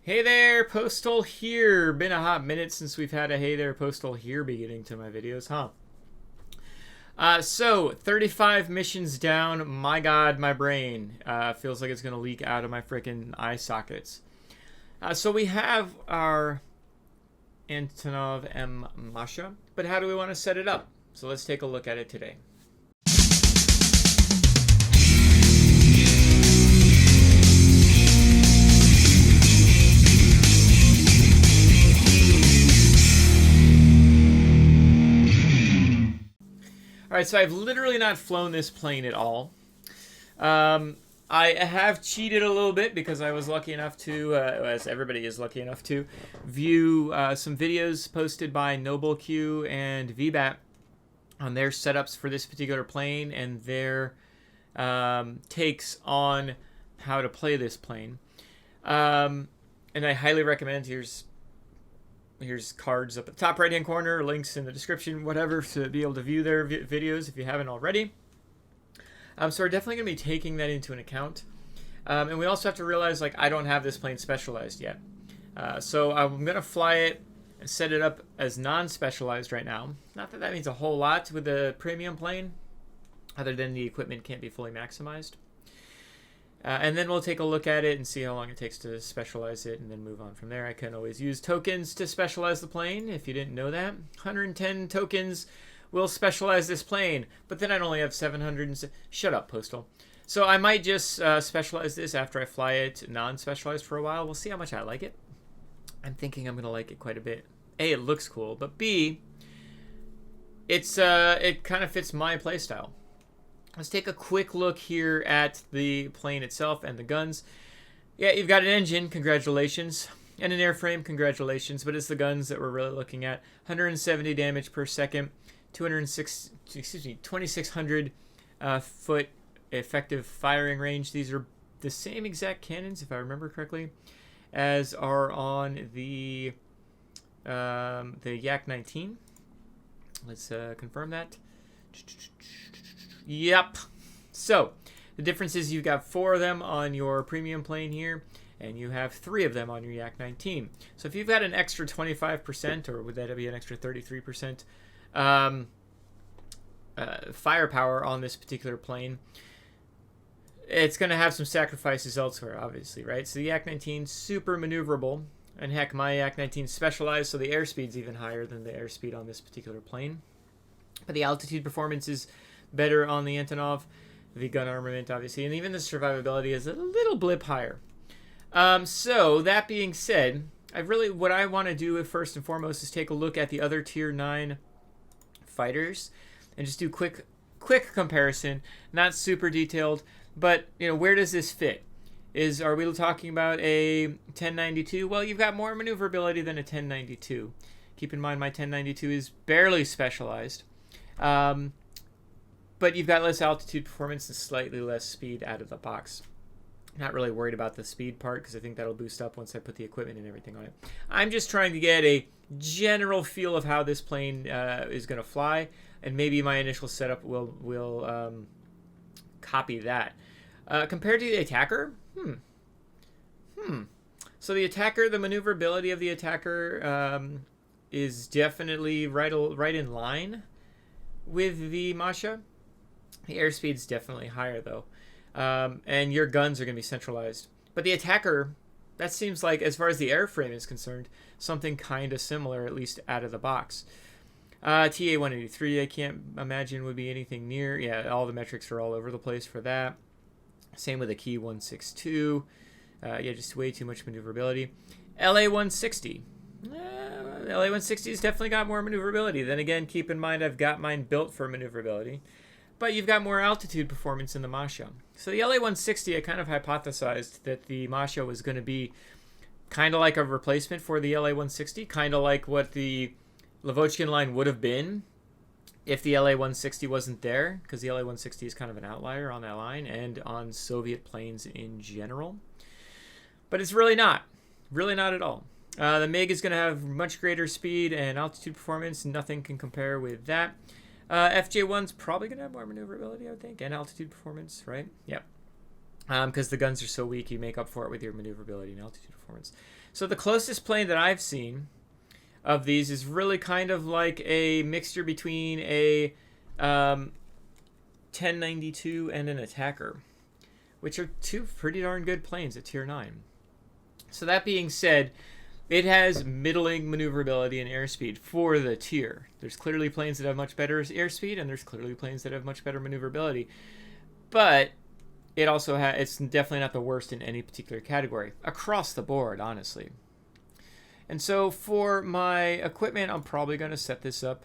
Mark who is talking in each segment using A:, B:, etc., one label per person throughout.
A: Hey there, Postal here. Been a hot minute since we've had a Hey there, Postal here beginning to my videos, huh? So 35 missions down. My God, my brain feels like it's gonna leak out of my freaking eye sockets. So we have our Antonov M Masha, but how do we want to set it up? So let's take a look at it today. All right, so I've literally not flown this plane at all. I have cheated a little bit because I was lucky enough to, as everybody is lucky enough to, view some videos posted by NobleQ and VBAT on their setups for this particular plane and their takes on how to play this plane. And I highly recommend, here's cards up at the top right hand corner, links in the description, whatever, to be able to view their videos if you haven't already. So we're definitely going to be taking that into an account. And we also have to realize, like, I don't have this plane specialized yet. So I'm going to fly it and set it up as non-specialized right now. Not that that means a whole lot with the premium plane, other than the equipment can't be fully maximized. And then we'll take a look at it and see how long it takes to specialize it and then move on from there. I can always use tokens to specialize the plane, if you didn't know that. 110 tokens will specialize this plane, but then I'd only have 700. Shut up, Postal. So I might just specialize this after I fly it non-specialized for a while. We'll see how much I like it. I'm thinking I'm going to like it quite a bit. A, it looks cool, but B, it kind of fits my playstyle. Let's take a quick look here at the plane itself and the guns. Yeah, you've got an engine, congratulations, and an airframe, congratulations, but it's the guns that we're really looking at. 170 damage per second, 2,600 foot effective firing range. These are the same exact cannons, if I remember correctly, as are on the Yak-19. Let's confirm that. Yep. So the difference is you've got 4 of them on your premium plane here, and you have 3 of them on your Yak-19. So if you've got an extra 25%, or would that be an extra 33% firepower on this particular plane, it's going to have some sacrifices elsewhere, obviously, right? So the Yak-19 super maneuverable, and heck, my Yak-19 specialized, so the airspeed's even higher than the airspeed on this particular plane. But the altitude performance is better on the Antonov, the gun armament, obviously, and even the survivability is a little blip higher. So that being said, what I want to do first and foremost is take a look at the other Tier 9 fighters and just do quick comparison, not super detailed, but where does this fit? Are we talking about a 1092? Well, you've got more maneuverability than a 1092. Keep in mind my 1092 is barely specialized. But you've got less altitude performance and slightly less speed out of the box. Not really worried about the speed part because I think that'll boost up once I put the equipment and everything on it. I'm just trying to get a general feel of how this plane is going to fly, and maybe my initial setup will copy that. Compared to the attacker, So the attacker, the maneuverability of the attacker is definitely right in line with the Masha. The airspeed's definitely higher, though. And your guns are going to be centralized. But the attacker, that seems like, as far as the airframe is concerned, something kind of similar, at least out of the box. TA-183, I can't imagine would be anything near. Yeah, all the metrics are all over the place for that. Same with the Key 162. Yeah, just way too much maneuverability. LA-160. LA-160's definitely got more maneuverability. Then again, keep in mind I've got mine built for maneuverability. But you've got more altitude performance in the Masha. So the LA-160, I kind of hypothesized that the Masha was going to be kind of like a replacement for the LA-160, kind of like what the Lavochkin line would have been if the LA-160 wasn't there, because the LA-160 is kind of an outlier on that line and on Soviet planes in general. But it's really not. Really not at all. The MiG is going to have much greater speed and altitude performance. Nothing can compare with that. FJ1's probably going to have more maneuverability, I would think, and altitude performance, right? Yep. because the guns are so weak, you make up for it with your maneuverability and altitude performance. So the closest plane that I've seen of these is really kind of like a mixture between a 1092 and an Attacker, which are two pretty darn good planes at tier 9. So that being said, it has middling maneuverability and airspeed for the tier. There's clearly planes that have much better airspeed, and there's clearly planes that have much better maneuverability. But it also it's definitely not the worst in any particular category across the board, honestly. And so for my equipment, I'm probably going to set this up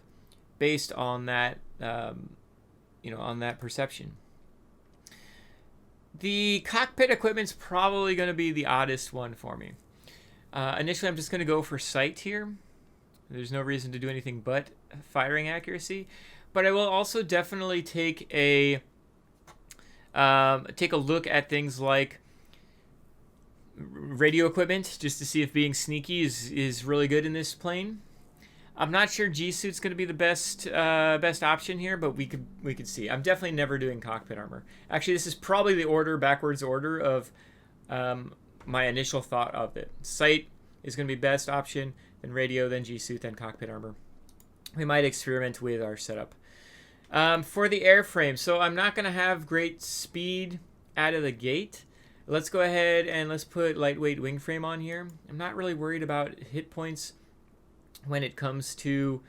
A: based on that, on that perception. The cockpit equipment's probably going to be the oddest one for me. Initially, I'm just going to go for sight here. There's no reason to do anything but firing accuracy. But I will also definitely take a look at things like radio equipment, just to see if being sneaky is really good in this plane. I'm not sure G Suit's going to be the best option here, but we could see. I'm definitely never doing cockpit armor. Actually, this is probably the backwards order of my initial thought of it. Sight is going to be best option, then radio, then G Suit, then cockpit armor. We might experiment with our setup. For the airframe, so I'm not going to have great speed out of the gate. Let's go ahead and let's put lightweight wing frame on here. I'm not really worried about hit points when it comes to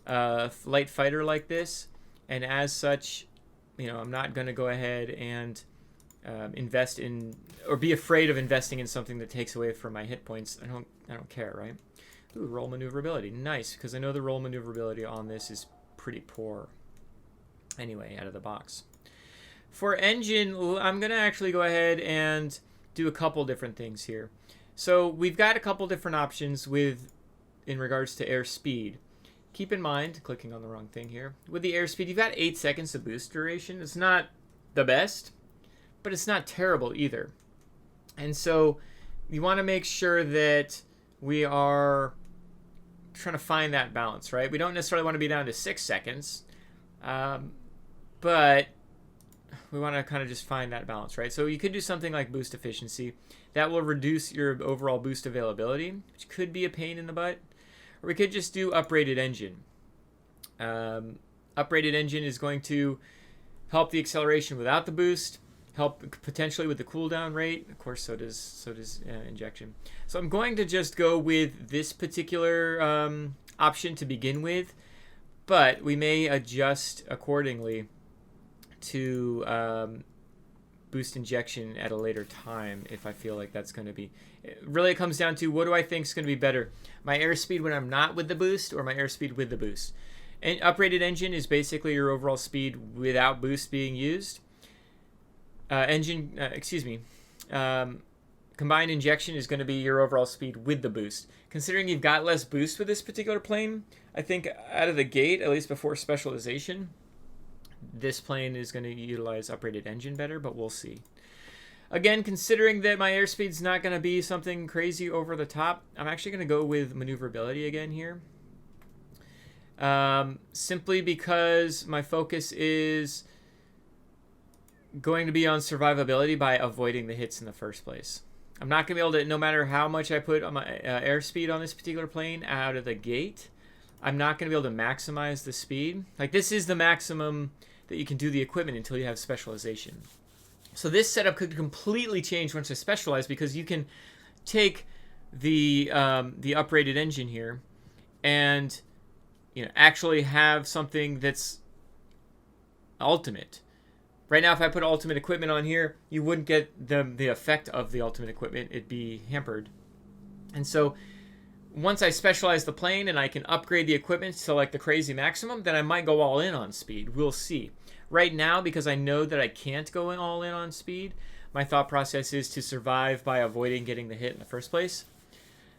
A: light fighter like this, and as such, I'm not going to go ahead and invest in or be afraid of investing in something that takes away from my hit points. I don't care, right? Ooh, roll maneuverability, nice, because I know the roll maneuverability on this is pretty poor. Anyway, out of the box. For engine, I'm going to actually go ahead and do a couple different things here. So we've got a couple different options in regards to airspeed. Keep in mind, clicking on the wrong thing here, with the airspeed, you've got 8 seconds of boost duration. It's not the best, but it's not terrible either. And so you want to make sure that we are trying to find that balance, right? We don't necessarily want to be down to 6 seconds, but we want to kind of just find that balance, right? So you could do something like boost efficiency. That will reduce your overall boost availability, which could be a pain in the butt. Or we could just do uprated engine. Uprated engine is going to help the acceleration without the boost, help potentially with the cooldown rate. Of course, so does injection. So I'm going to just go with this particular option to begin with, but we may adjust accordingly to boost injection at a later time if I feel like that's going to be. Really, it comes down to what do I think is going to be better, my airspeed when I'm not with the boost or my airspeed with the boost. And uprated engine is basically your overall speed without boost being used. Combined injection is going to be your overall speed with the boost. Considering you've got less boost with this particular plane, I think out of the gate, at least before specialization, this plane is going to utilize uprated engine better, but we'll see. Again, considering that my airspeed's not going to be something crazy over the top, I'm actually going to go with maneuverability again here. Simply because my focus is going to be on survivability by avoiding the hits in the first place. I'm not going to be able to, no matter how much I put on my airspeed on this particular plane out of the gate, I'm not going to be able to maximize the speed. Like, this is the maximum that you can do the equipment until you have specialization. So this setup could completely change once I specialize, because you can take the uprated engine here and actually have something that's ultimate. Right now, if I put ultimate equipment on here, you wouldn't get the effect of the ultimate equipment. It'd be hampered. And so once I specialize the plane and I can upgrade the equipment to like the crazy maximum, then I might go all in on speed. We'll see. Right now, because I know that I can't go all in on speed, my thought process is to survive by avoiding getting the hit in the first place.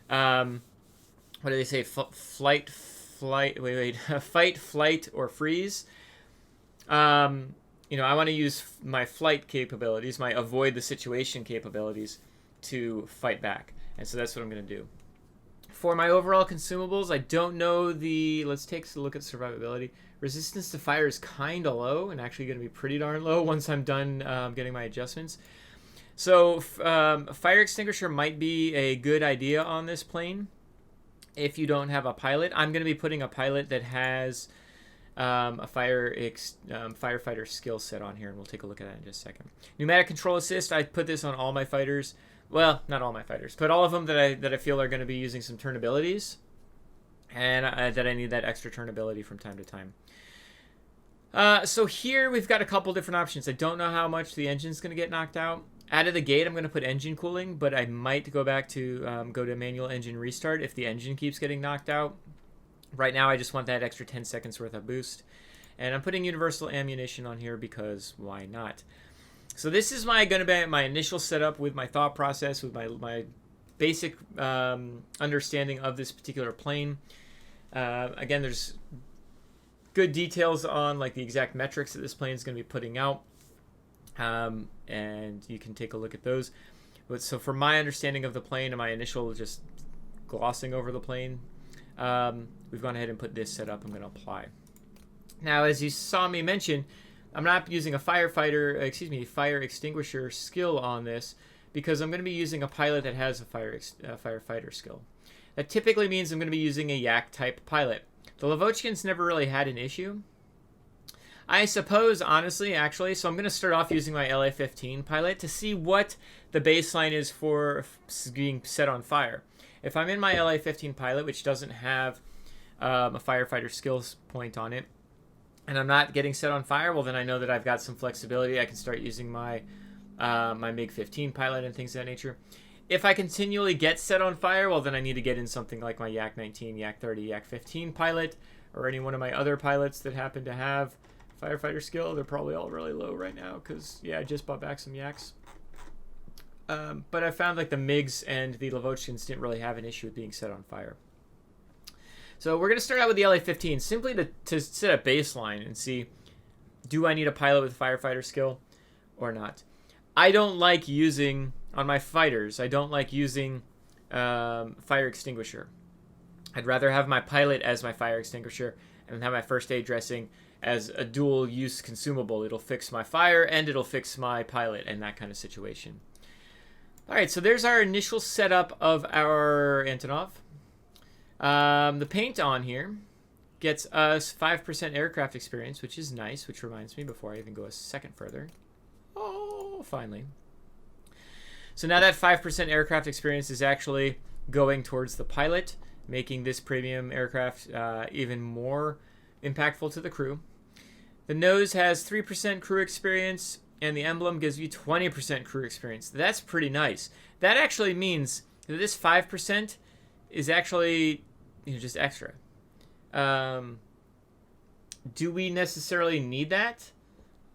A: What do they say? Fight, flight, or freeze. I want to use my flight capabilities, my avoid the situation capabilities, to fight back. And so that's what I'm going to do. For my overall consumables, I don't know let's take a look at survivability. Resistance to fire is kind of low, and actually going to be pretty darn low once I'm done getting my adjustments. So a fire extinguisher might be a good idea on this plane if you don't have a pilot. I'm going to be putting a pilot that has a firefighter skill set on here, and we'll take a look at that in just a second. Pneumatic control assist, I put this on all my fighters. Well, not all my fighters, but all of them that I feel are going to be using some turn abilities, and that I need that extra turn ability from time to time. So here we've got a couple different options. I don't know how much the engine's going to get knocked out. Out of the gate, I'm going to put engine cooling, but I might go back to go to manual engine restart if the engine keeps getting knocked out. Right now, I just want that extra 10 seconds worth of boost. And I'm putting universal ammunition on here because why not? So this is going to be my initial setup with my thought process, with my basic understanding of this particular plane. Again, there's good details on like the exact metrics that this plane is going to be putting out. And you can take a look at those. But so for my understanding of the plane and my initial just glossing over the plane, we've gone ahead and put this setup. I'm going to apply. Now, as you saw me mention, I'm not using a fire extinguisher skill on this because I'm going to be using a pilot that has a firefighter skill. That typically means I'm going to be using a yak type pilot. The Lavochkins never really had an issue. I suppose, honestly, actually, so I'm going to start off using my LA-15 pilot to see what the baseline is for being set on fire. If I'm in my LA-15 pilot, which doesn't have a firefighter skills point on it, and I'm not getting set on fire, well, then I know that I've got some flexibility. I can start using my my MiG-15 pilot and things of that nature. If I continually get set on fire, well, then I need to get in something like my Yak-19, Yak-30, Yak-15 pilot, or any one of my other pilots that happen to have firefighter skill. They're probably all really low right now because, yeah, I just bought back some Yaks. But I found like the MiGs and the Lavochkins didn't really have an issue with being set on fire. So we're going to start out with the LA-15 simply to set a baseline and see, do I need a pilot with firefighter skill or not? I don't like using, on my fighters, I don't like using fire extinguisher. I'd rather have my pilot as my fire extinguisher and have my first aid dressing as a dual use consumable. It'll fix my fire and it'll fix my pilot in that kind of situation. All right, so there's our initial setup of our Antonov. The paint on here gets us 5% aircraft experience, which is nice, which reminds me before I even go a second further. Oh, finally. So now that 5% aircraft experience is actually going towards the pilot, making this premium aircraft even more impactful to the crew. The nose has 3% crew experience, and the emblem gives you 20% crew experience. That's pretty nice. That actually means that this 5% is actually just extra. Do we necessarily need that?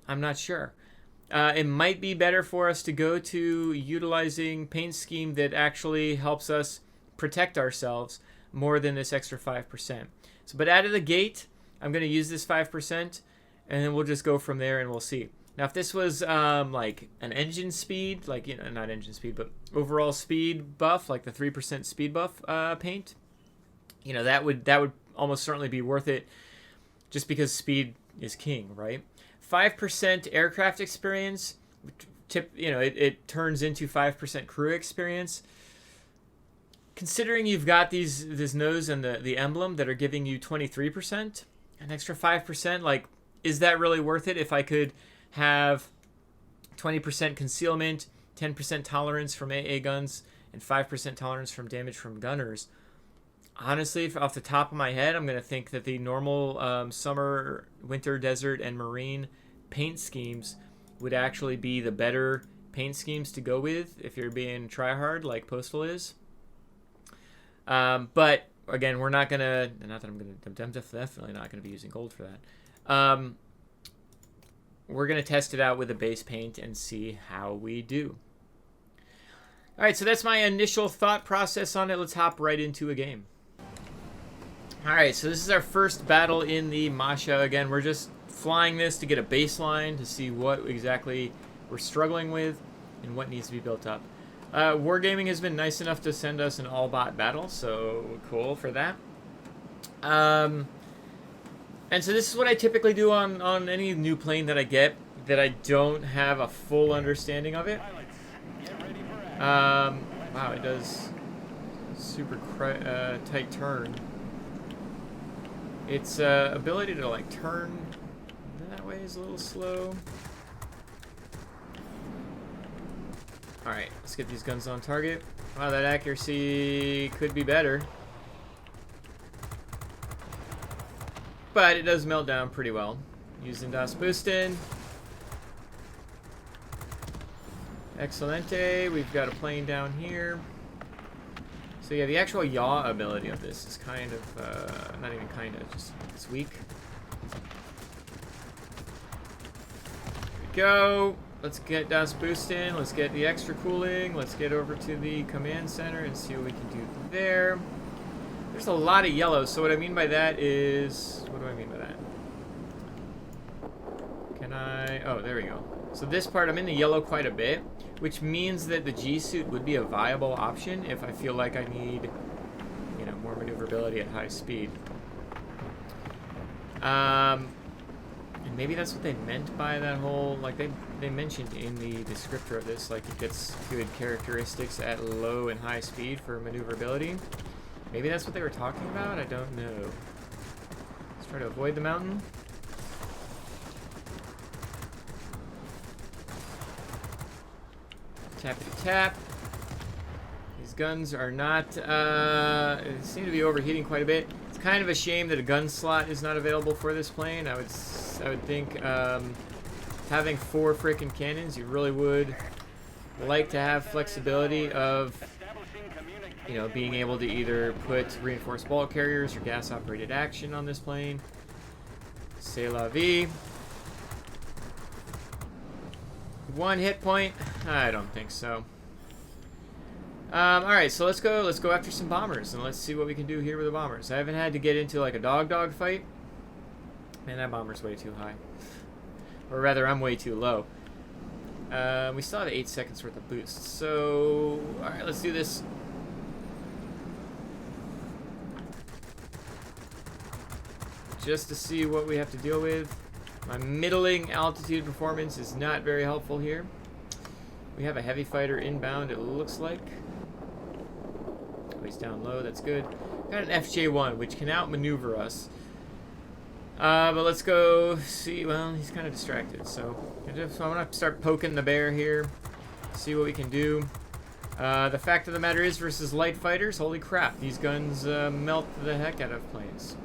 A: I'm not sure. It might be better for us to go to utilizing paint scheme that actually helps us protect ourselves more than this extra 5%. So, but out of the gate, I'm going to use this 5%, and then we'll just go from there and we'll see. Now, if this was like an engine speed, like, you know, not engine speed, but overall speed buff, like the 3% speed buff paint, you know, that would almost certainly be worth it, just because speed is king, right? 5% aircraft experience, it turns into 5% crew experience. Considering you've got this nose and the emblem that are giving you 23%, an extra 5%, like, is that really worth it? If I could have 20% concealment, 10% tolerance from AA guns, and 5% tolerance from damage from gunners. Honestly, off the top of my head, I'm going to think that the normal summer, winter, desert, and marine paint schemes would actually be the better paint schemes to go with if you're being try-hard like Postal is. But, again, we're not going to... I'm definitely not going to be using gold for that. We're going to test it out with a base paint and see how we do. All right, so that's my initial thought process on it. Let's hop right into a game. All right, so this is our first battle in the Masha. Again, we're just flying this to get a baseline to see what exactly we're struggling with and what needs to be built up. Wargaming has been nice enough to send us an all-bot battle, so cool for that. And so this is what I typically do on any new plane that I get that I don't have a full understanding of it. Wow, it does super tight turn. Its ability to like turn that way is a little slow. Alright, let's get these guns on target. Wow, that accuracy could be better. But it does melt down pretty well. Using Das Boosten. Excelente. We've got a plane down here. So yeah, the actual yaw ability of this is kind of, not even kind of, just it's weak. Here we go. Let's get Das Boosten. Let's get the extra cooling. Let's get over to the command center and see what we can do there. There's a lot of yellow, so what I mean by that is... What do I mean by that? Can I... Oh, there we go. So this part, I'm in the yellow quite a bit, which means that the G-suit would be a viable option if I feel like I need, you know, more maneuverability at high speed. And maybe that's what they meant by that whole... Like, they mentioned in the descriptor of this, like, it gets good characteristics at low and high speed for maneuverability. Maybe that's what they were talking about? I don't know. Let's try to avoid the mountain. Tappity tap. These guns are not, they seem to be overheating quite a bit. It's kind of a shame that a gun slot is not available for this plane. I would think, having 4 frickin' cannons, you really would like to have flexibility of, you know, being able to either put reinforced bulk carriers or gas-operated action on this plane. C'est la vie. 1 hit point? I don't think so. Alright, so let's go after some bombers, and let's see what we can do here with the bombers. I haven't had to get into, like, a dog fight. Man, that bomber's way too high. Or rather, I'm way too low. We still have 8 seconds worth of boost, so... Alright, let's do this. Just to see what we have to deal with. My middling altitude performance is not very helpful here. We have a heavy fighter inbound, it looks like. Oh, he's down low, that's good. Got an FJ-1, which can outmaneuver us. But let's go see. Well, he's kind of distracted, so I'm going to start poking the bear here. See what we can do. The fact of the matter is, versus light fighters, holy crap, these guns melt the heck out of planes.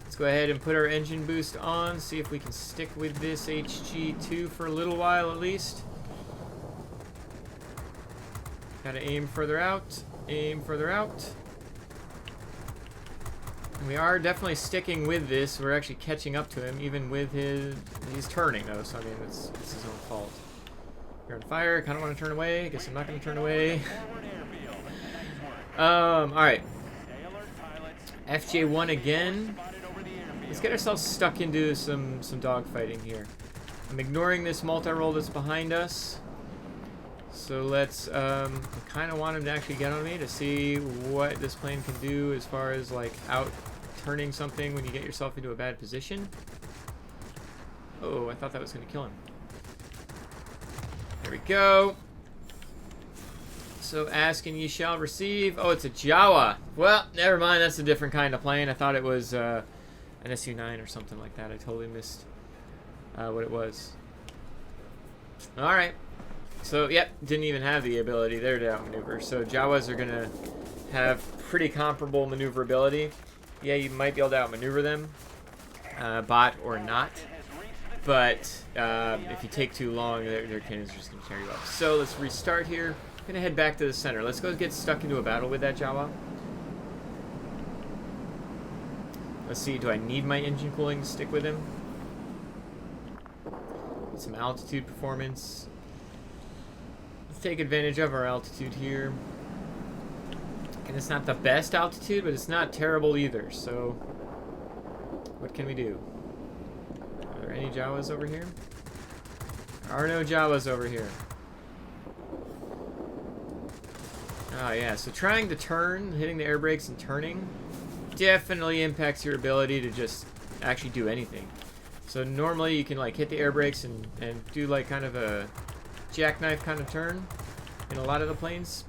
A: Let's go ahead and put our engine boost on, see if we can stick with this HG2 for a little while at least. Gotta aim further out, aim further out. We are definitely sticking with this. We're actually catching up to him, even with his... He's turning, though, so I mean, it's his own fault. You're on fire, kind of want to turn away. I guess I'm not going to turn away. Alright. FJ1 again. Let's get ourselves stuck into some dogfighting here. I'm ignoring this multi-roll that's behind us. So let's, I kind of want him to actually get on me to see what this plane can do as far as, like, out-turning something when you get yourself into a bad position. Oh, I thought that was going to kill him. There we go. So ask and ye shall receive. Oh, it's a Jawa. Well, never mind. That's a different kind of plane. I thought it was an SU-9 or something like that. I totally missed what it was. All right. So, yep, didn't even have the ability there to outmaneuver. So Jawas are going to have pretty comparable maneuverability. Yeah, you might be able to outmaneuver them, bot or not. But if you take too long, their cannons are just going to tear you up. So let's restart here. I'm going to head back to the center. Let's go get stuck into a battle with that Jawa. Let's see, do I need my engine cooling to stick with him? Get some altitude performance. Let's take advantage of our altitude here. And it's not the best altitude, but it's not terrible either. So, what can we do? Are there any Jawas over here? There are no Jawas over here. Oh yeah, so trying to turn, hitting the air brakes and turning, definitely impacts your ability to just actually do anything. So normally you can like hit the air brakes and do like kind of a jackknife kind of turn. in a lot of the planes.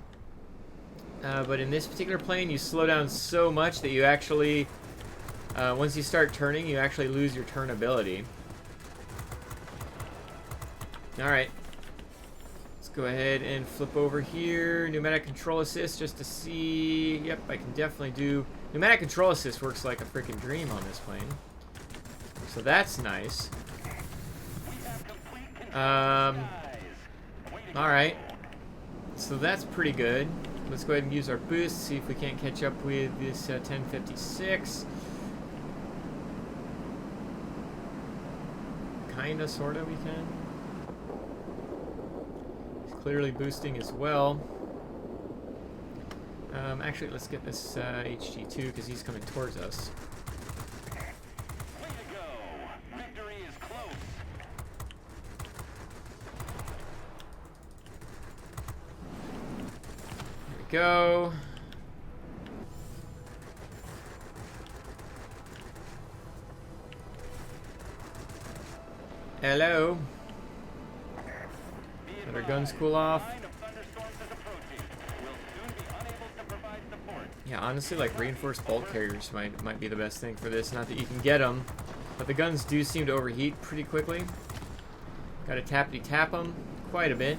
A: But in this particular plane, you slow down so much that you actually, once you start turning, you actually lose your turn ability. Alright. Let's go ahead and flip over here. Pneumatic control assist just to see. Yep, I can definitely do. Pneumatic control assist works like a freaking dream on this plane. So that's nice. Alright. So that's pretty good. Let's go ahead and use our boost, see if we can't catch up with this 1056. Kinda, sorta, we can. He's clearly boosting as well. Actually, let's get this HG2 because he's coming towards us. Go. Hello. Let our guns cool off. Yeah, honestly, like reinforced bulk carriers might be the best thing for this. Not that you can get them, but the guns do seem to overheat pretty quickly. Got to tappity tap them quite a bit.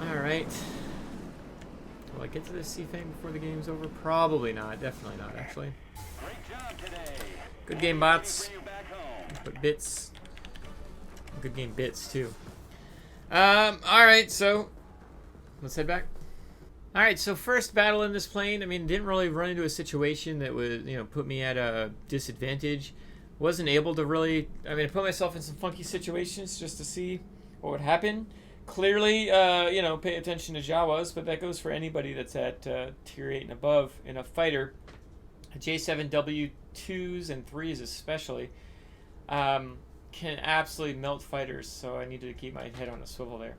A: Alright. Will I get to this C-Fang before the game's over? Probably not. Definitely not, actually. Good game, bots. Put bits. Good game bits, too. Alright, so let's head back. Alright, so first battle in this plane. I mean, didn't really run into a situation that would, you know, put me at a disadvantage. Wasn't able to really, I mean, I put myself in some funky situations just to see what would happen. Clearly, you know, pay attention to Jawas, but that goes for anybody that's at tier 8 and above in a fighter. J7W2s and 3s especially can absolutely melt fighters, so I needed to keep my head on a swivel there.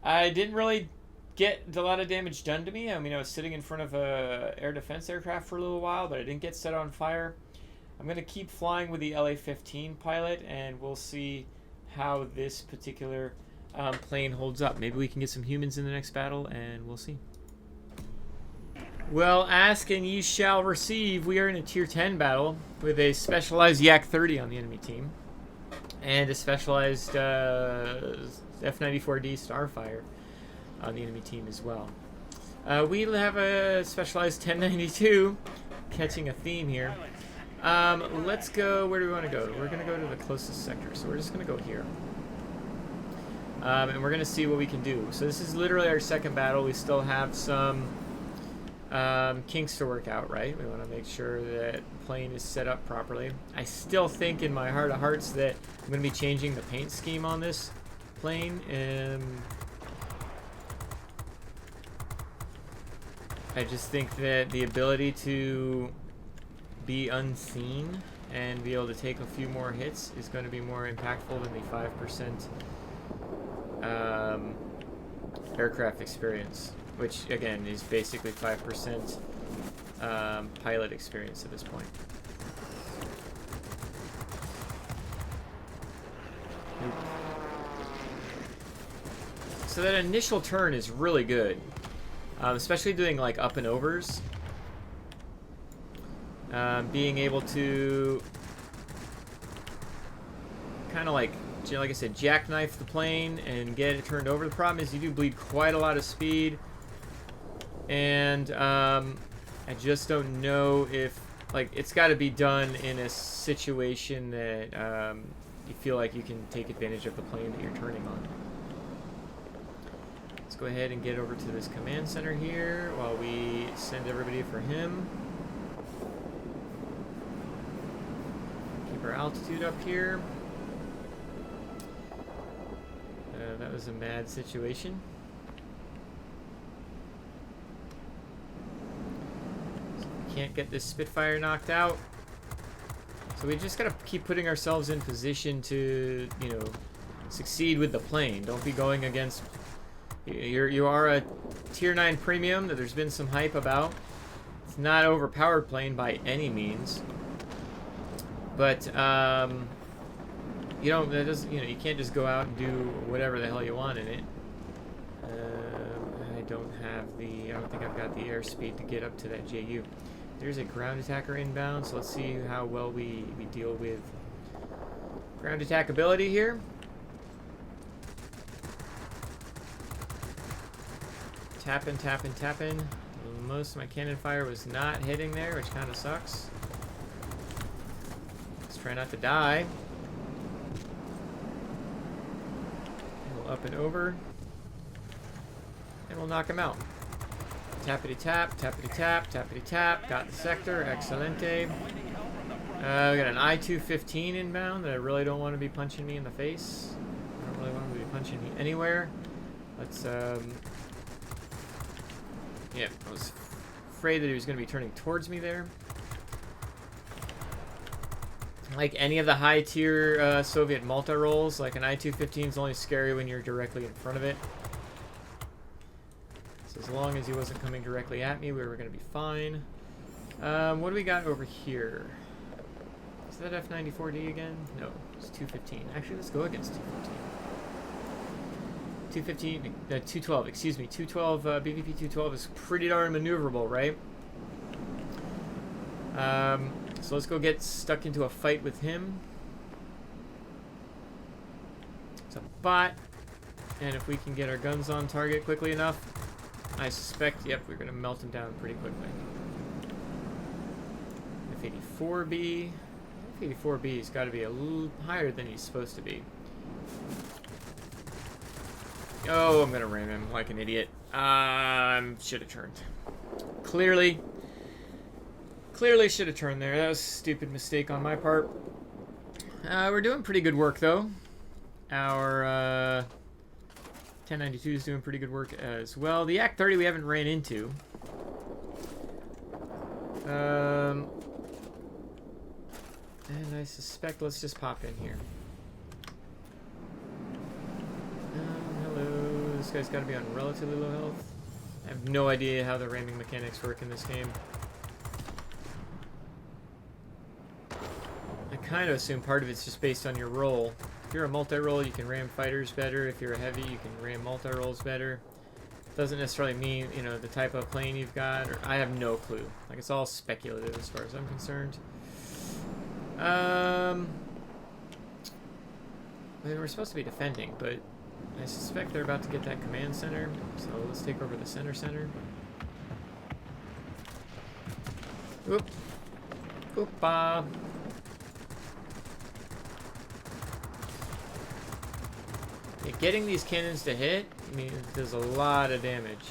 A: I didn't really get a lot of damage done to me. I mean, I was sitting in front of a air defense aircraft for a little while, but I didn't get set on fire. I'm going to keep flying with the LA-15 pilot, and we'll see how this particular plane holds up. Maybe we can get some humans in the next battle, and we'll see. Well, ask and ye shall receive. We are in a tier 10 battle with a specialized Yak-30 on the enemy team and a specialized F-94D Starfire on the enemy team as well. We have a specialized 1092, catching a theme here. Let's go, where do we want to go? We're going to go to the closest sector, so we're just going to go here. And we're going to see what we can do. So this is literally our second battle. We still have some kinks to work out, right? We want to make sure that the plane is set up properly. I still think in my heart of hearts that I'm going to be changing the paint scheme on this plane. I just think that the ability to be unseen and be able to take a few more hits is going to be more impactful than the 5% aircraft experience, which again is basically 5% pilot experience at this point. So that initial turn is really good, especially doing like up and overs. Being able to kind of like I said, jackknife the plane and get it turned over. The problem is you do bleed quite a lot of speed, and I just don't know if, like, it's got to be done in a situation that you feel like you can take advantage of the plane that you're turning on. Let's go ahead and get over to this command center here while we send everybody for him. Keep our altitude up here. That was a mad situation. So we can't get this Spitfire knocked out. So we just gotta keep putting ourselves in position to, you know, succeed with the plane. Don't be going against. You are a tier 9 premium that there's been some hype about. It's not an overpowered plane by any means, but you don't, that doesn't, you know, you can't just go out and do whatever the hell you want in it. I don't think I've got the airspeed to get up to that JU. There's a ground attacker inbound, so let's see how well we deal with ground attack ability here. Tapping, tapping, tapping. Most of my cannon fire was not hitting there, which kind of sucks. Let's try not to die. We'll up and over. And we'll knock him out. Tappity tap, tappity tap, tappity tap. Got the sector. Excelente. We got an I-215 inbound that I really don't want to be punching me in the face. I don't really want him to be punching me anywhere. Let's, yeah, I was afraid that he was going to be turning towards me there. Like any of the high-tier Soviet multi-rolls, like an I-215 is only scary when you're directly in front of it. So as long as he wasn't coming directly at me, we were going to be fine. What do we got over here? Is that F-94D again? No, it's 215. Actually, let's go against 215. 212, excuse me. 212, BVP 212 is pretty darn maneuverable, right? So let's go get stuck into a fight with him. It's a bot. And if we can get our guns on target quickly enough, I suspect, yep, we're going to melt him down pretty quickly. F-84B. F-84B's got to be a little higher than he's supposed to be. Oh, I'm going to ram him like an idiot. Should have turned. Clearly should have turned there. That was a stupid mistake on my part. We're doing pretty good work, though. Our 1092 is doing pretty good work as well. The Yak-30 we haven't ran into. And I suspect, let's just pop in here. Hello. This guy's got to be on relatively low health. I have no idea how the ramming mechanics work in this game. I kind of assume part of it's just based on your role. If you're a multi-role, you can ram fighters better. If you're a heavy, you can ram multi-rolls better. Doesn't necessarily mean, you know, the type of plane you've got. Or I have no clue. Like, it's all speculative as far as I'm concerned. I mean, we're supposed to be defending, but I suspect they're about to get that command center. So let's take over the center. Oop. Oopa. Yeah, getting these cannons to hit, I mean, it does a lot of damage.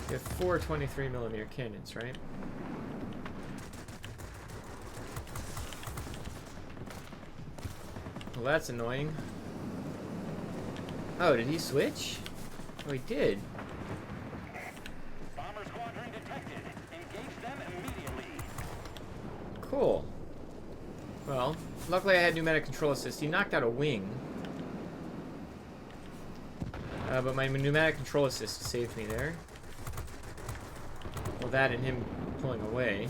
A: You have 4 23mm cannons, right? Well, that's annoying. Oh, did he switch? Oh, he did. Bomber squadron detected. Engage them immediately. Cool. Well, luckily I had pneumatic control assist. He knocked out a wing. But my pneumatic control assist saved me there. Well, that and him pulling away.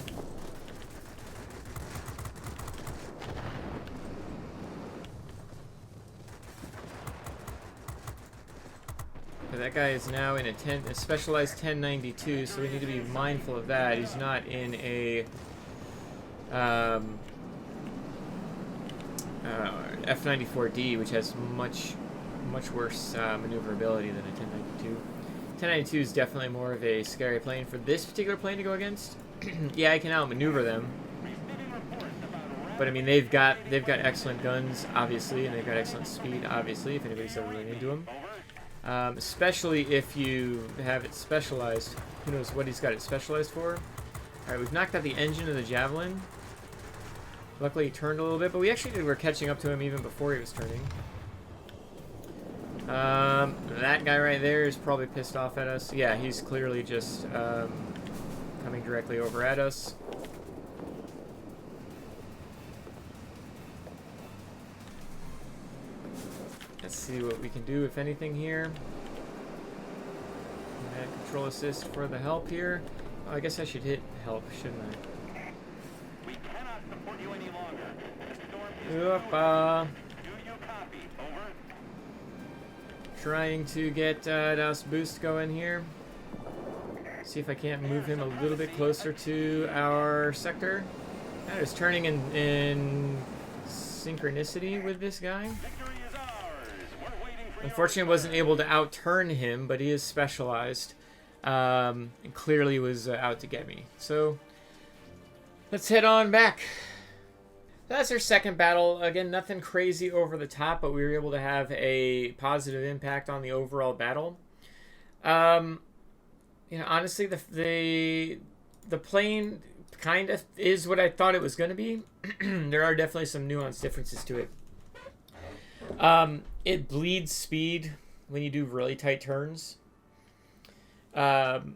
A: But that guy is now in a specialized 1092, so we need to be mindful of that. He's not in a F-94D, which has much worse maneuverability than a 1092. 1092 is definitely more of a scary plane for this particular plane to go against. Yeah, I can outmaneuver them, but I mean they've got excellent guns, obviously, and they've got excellent speed, obviously. If anybody's ever run into them, especially if you have it specialized. Who knows what he's got it specialized for? All right, we've knocked out the engine of the Javelin. Luckily, he turned a little bit, but we actually were catching up to him even before he was turning. That guy right there is probably pissed off at us. Yeah, he's clearly just coming directly over at us. Let's see what we can do, if anything, here. Control assist for the help here. Oh, I guess I should hit help, shouldn't I? We cannot support you any longer. The storm is Trying to get Das Boost going here. See if I can't move him a little bit closer to our sector. That is turning in synchronicity with this guy. Unfortunately, I wasn't able to outturn him, but he is specialized. And clearly was out to get me. So, let's head on back. That's our second battle. Again, nothing crazy over the top, but we were able to have a positive impact on the overall battle. You know, honestly, the plane kind of is what I thought it was going to be. There are definitely some nuanced differences to it. It bleeds speed when you do really tight turns. And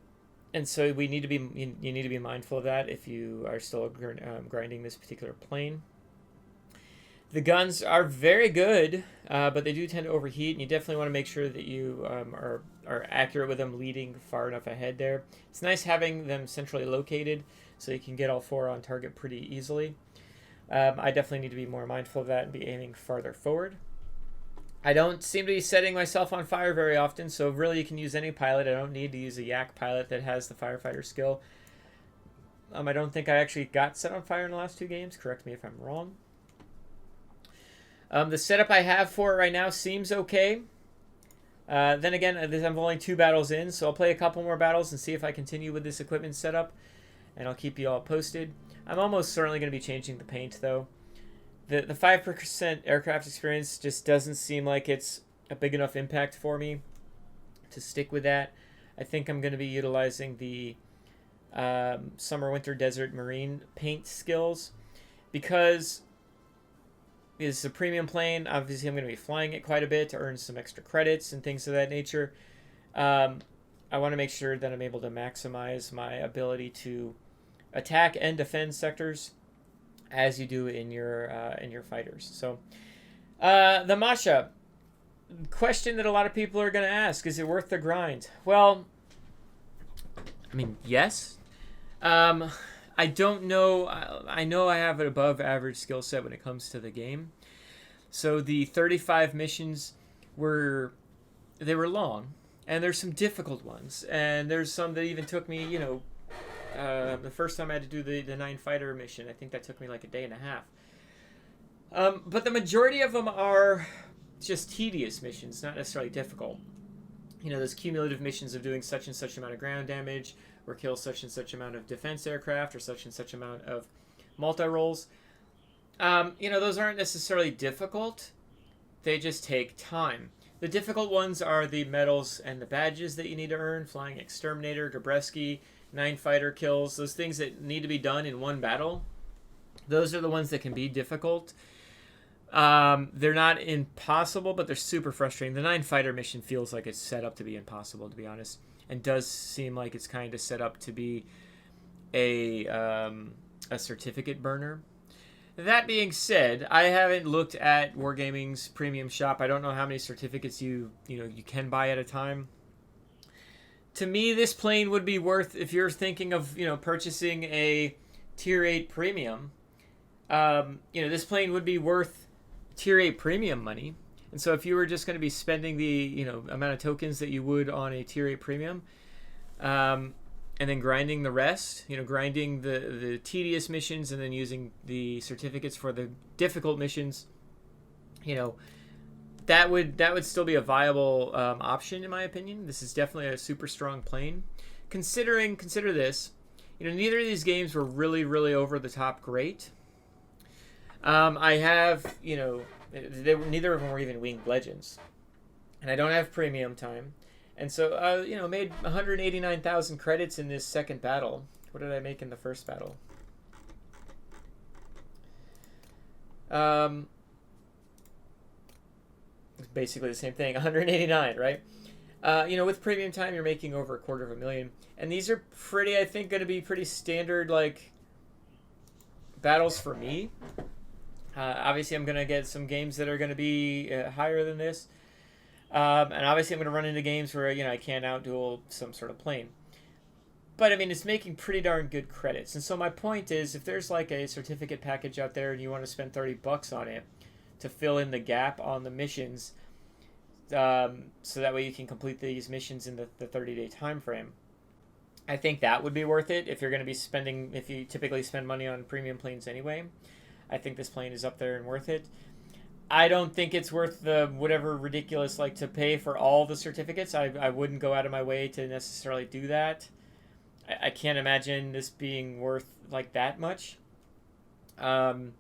A: so we need to be you need to be mindful of that if you are still grinding this particular plane. The guns are very good, but they do tend to overheat, and you definitely want to make sure that you are accurate with them leading far enough ahead there. It's nice having them centrally located so you can get all four on target pretty easily. I definitely need to be more mindful of that and be aiming farther forward. I don't seem to be setting myself on fire very often, so really you can use any pilot. I don't need to use a yak pilot that has the firefighter skill. I don't think I actually got set on fire in the last two games. Correct me if I'm wrong. The setup I have for it right now seems okay. Then again, I'm only 2 battles in, so I'll play a couple more battles and see if I continue with this equipment setup, and I'll keep you all posted. I'm almost certainly going to be changing the paint, though. The 5% aircraft experience just doesn't seem like it's a big enough impact for me to stick with that. I think I'm going to be utilizing the summer, winter, desert, marine paint skills because it's a premium plane. Obviously, I'm going to be flying it quite a bit to earn some extra credits and things of that nature. I want to make sure that I'm able to maximize my ability to attack and defend sectors as you do in your fighters. So, the Masha. Question that a lot of people are going to ask, is it worth the grind? Well, I mean, yes. I don't know. I know I have an above average skill set when it comes to the game. So the 35 missions were long, and there's some difficult ones, and there's some that even took me, the first time I had to do the 9 fighter mission, I think that took me like a day and a half. But the majority of them are just tedious missions, not necessarily difficult. Those cumulative missions of doing such and such amount of ground damage, or kill such and such amount of defense aircraft, or such and such amount of multi-rolls. Those aren't necessarily difficult. They just take time. The difficult ones are the medals and the badges that you need to earn, flying Exterminator, Gabreski, 9 fighter kills, those things that need to be done in one battle. Those are the ones that can be difficult. They're not impossible, but they're super frustrating. The 9 fighter mission feels like it's set up to be impossible, to be honest, and does seem like it's kind of set up to be a certificate burner. That being said, I haven't looked at Wargaming's premium shop. I don't know how many certificates you can buy at a time. To me, this plane would be worth, if you're thinking of purchasing a tier 8 premium. This plane would be worth tier 8 premium money. And so if you were just going to be spending the amount of tokens that you would on a tier 8 premium, and then grinding the rest, grinding the tedious missions and then using the certificates for the difficult missions, that would still be a viable option in my opinion. This is definitely a super strong plane. Consider this, neither of these games were really, really over the top great. I have, neither of them were even winged legends, and I don't have premium time, and so made 189,000 credits in this second battle. What did I make in the first battle? It's basically the same thing, 189, right? With premium time, you're making over $250,000, and these are I think, going to be pretty standard battles for me. Obviously, I'm going to get some games that are going to be higher than this. And obviously, I'm going to run into games where, I can't outduel some sort of plane. But, it's making pretty darn good credits. And so my point is, if there's a certificate package out there and you want to spend $30 on it to fill in the gap on the missions, so that way you can complete these missions in the 30-day time frame. I think that would be worth it if you're going to be spending, if you typically spend money on premium planes anyway. I think this plane is up there and worth it. I don't think it's worth the whatever ridiculous, like, to pay for all the certificates. I wouldn't go out of my way to necessarily do that. I can't imagine this being worth, like, that much. And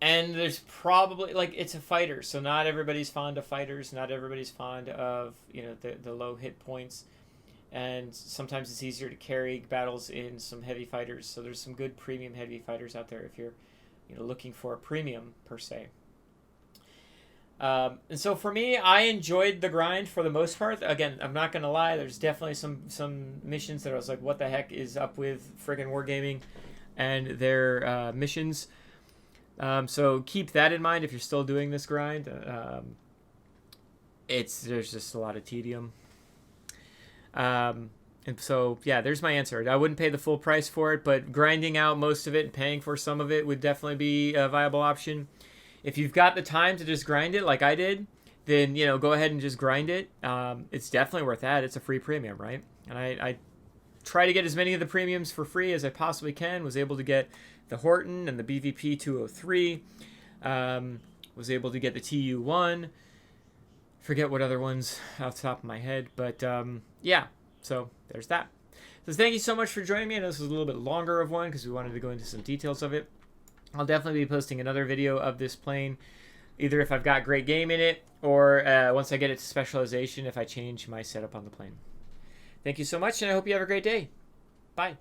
A: there's probably, like, it's a fighter, so not everybody's fond of fighters. Not everybody's fond of, you know, the low hit points. And sometimes it's easier to carry battles in some heavy fighters. So there's some good premium heavy fighters out there if you're, you know, looking for a premium per se. And so for me, I enjoyed the grind for the most part. Again, I'm not gonna lie, there's definitely some missions that I was like, what the heck is up with friggin' Wargaming and their missions. So keep that in mind if you're still doing this grind. There's just a lot of tedium. And so, yeah, there's my answer. I wouldn't pay the full price for it, but grinding out most of it and paying for some of it would definitely be a viable option. If you've got the time to just grind it like I did, then, you know, go ahead and just grind it. It's definitely worth that. It's a free premium, right? And I try to get as many of the premiums for free as I possibly can. Was able to get the Horton and the BVP 203. Was able to get the TU1. Forget what other ones off the top of my head. But, yeah. So there's that. So thank you so much for joining me. I know this was a little bit longer of one because we wanted to go into some details of it. I'll definitely be posting another video of this plane, either if I've got great game in it or once I get it to specialization, if I change my setup on the plane. Thank you so much, and I hope you have a great day. Bye.